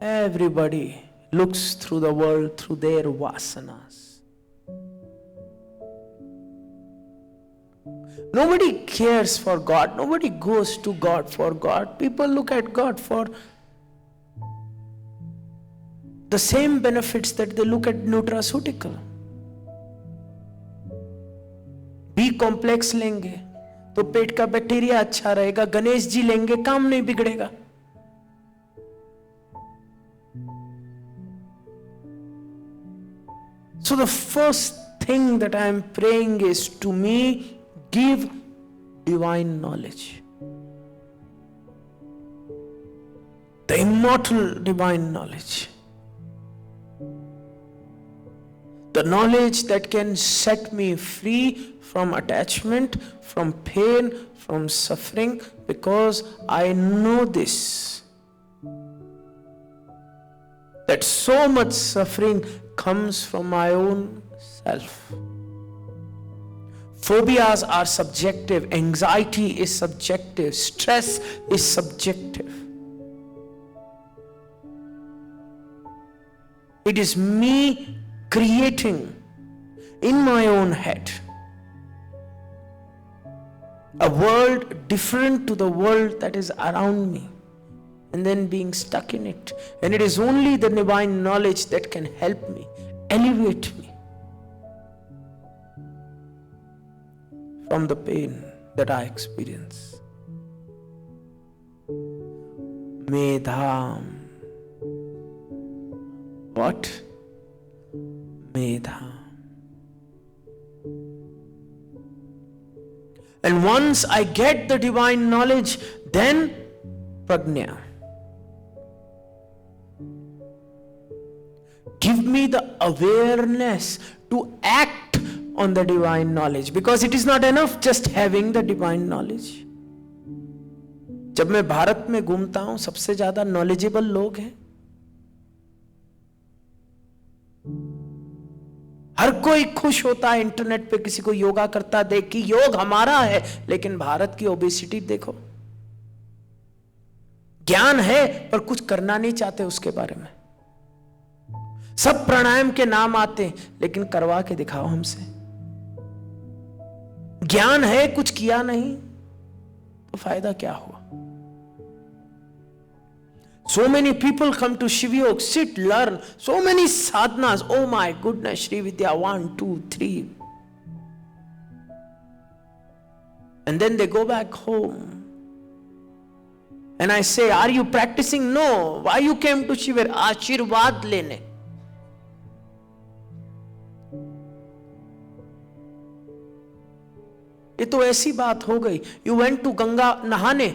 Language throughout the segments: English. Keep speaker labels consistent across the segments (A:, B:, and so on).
A: everybody looks through the world through their vasanas. Nobody cares for God. Nobody goes to God for God. People look at God for the same benefits that they look at nutraceutical. B complex लेंगे तो पेट का bacteria अच्छा रहेगा, गणेश जी लेंगे काम नहीं बिगड़ेगा. So the first thing that I am praying is to me, give divine knowledge. The immortal divine knowledge. The knowledge that can set me free from attachment, from pain, from suffering, because I know this, that so much suffering comes from my own self. Phobias are subjective, anxiety is subjective, stress is subjective. It is me creating in my own head a world different to the world that is around me, and then being stuck in it. And it is only the divine knowledge that can help me, elevate me from the pain that I experience. Medham. What? Medham. And once I get the divine knowledge, then prajna. Give me the awareness to act on the divine knowledge, because it is not enough just having the divine knowledge. जब मैं भारत में घूमता हूं, सबसे ज्यादा knowledgeable लोग हैं. हर कोई खुश होता है इंटरनेट पे किसी को योगा करता देख कि योग हमारा है, लेकिन भारत की ओबेसिटी देखो. ज्ञान है पर कुछ करना नहीं चाहते उसके बारे में. सब प्राणायाम के नाम आते हैं, लेकिन करवा के दिखाओ हमसे. ज्ञान है, कुछ किया नहीं, तो फायदा क्या हुआ? So many people come to Shiv Yoga, sit, learn. So many sadhanas. Oh my goodness, Sri Vidya, 1, 2, 3. And then they go back home. And I say, are you practicing? No. Why you came to Shiv Yoga? Ashirwad lene. ये तो ऐसी बात हो गई. You went to Ganga नहाने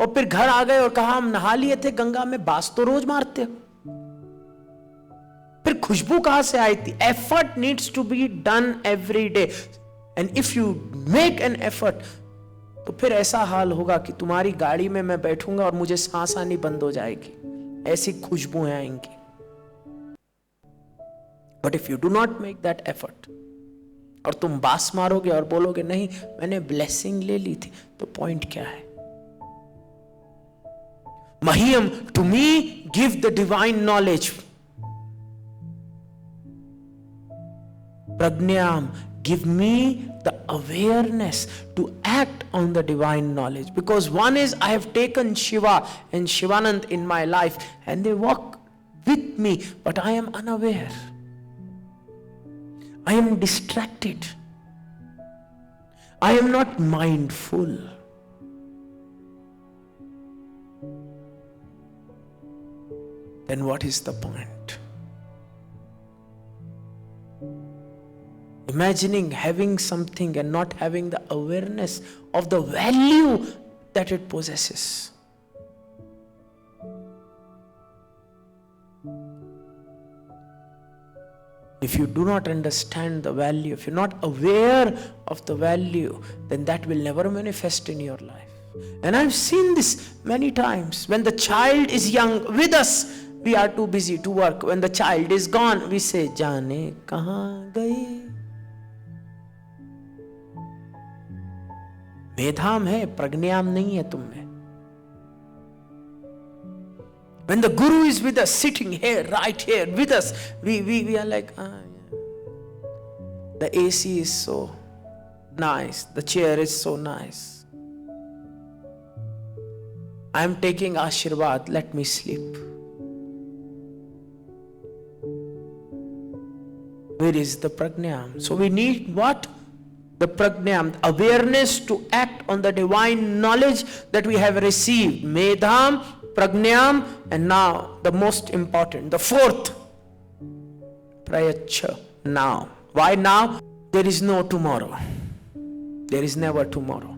A: और फिर घर आ गए और कहा हम नहा लिए थे गंगा में, बास तो रोज मारते हो. फिर खुशबू कहां से आई थी? Effort needs to be done every day. And if you make an effort, तो फिर ऐसा हाल होगा कि तुम्हारी गाड़ी में मैं बैठूंगा और मुझे सांस आनी बंद हो जाएगी, ऐसी खुशबुएं आएंगी. But if you do not make that effort, और तुम बास मारोगे और बोलोगे नहीं मैंने ब्लेसिंग ले ली थी, तो पॉइंट क्या है? Mahiyam, to me, give the divine knowledge. Prajnayam, give me the awareness to act on the divine knowledge. Because one is, I have taken Shiva and Shivanand in my life, and they walk with me, but I am unaware. I am distracted. I am not mindful. Then what is the point? Imagining having something and not having the awareness of the value that it possesses. If you do not understand the value, if you're not aware of the value, then that will never manifest in your life. And I've seen this many times. When the child is young with us, we are too busy to work. When the child is gone, we say, जाने कहाँ गए? मेधाम है, प्रज्ञाम नहीं है तुम में. When the Guru is with us, sitting here, right here with us, we are like, yeah. The AC is so nice. The chair is so nice. I am taking Ashirwad. Let me sleep. Where is the pragnam? So we need what? The pragnam, awareness to act on the divine knowledge that we have received. Medham, pragnam, and now the most important, the fourth, prayacha, now. Why now? There is no tomorrow. There is never tomorrow.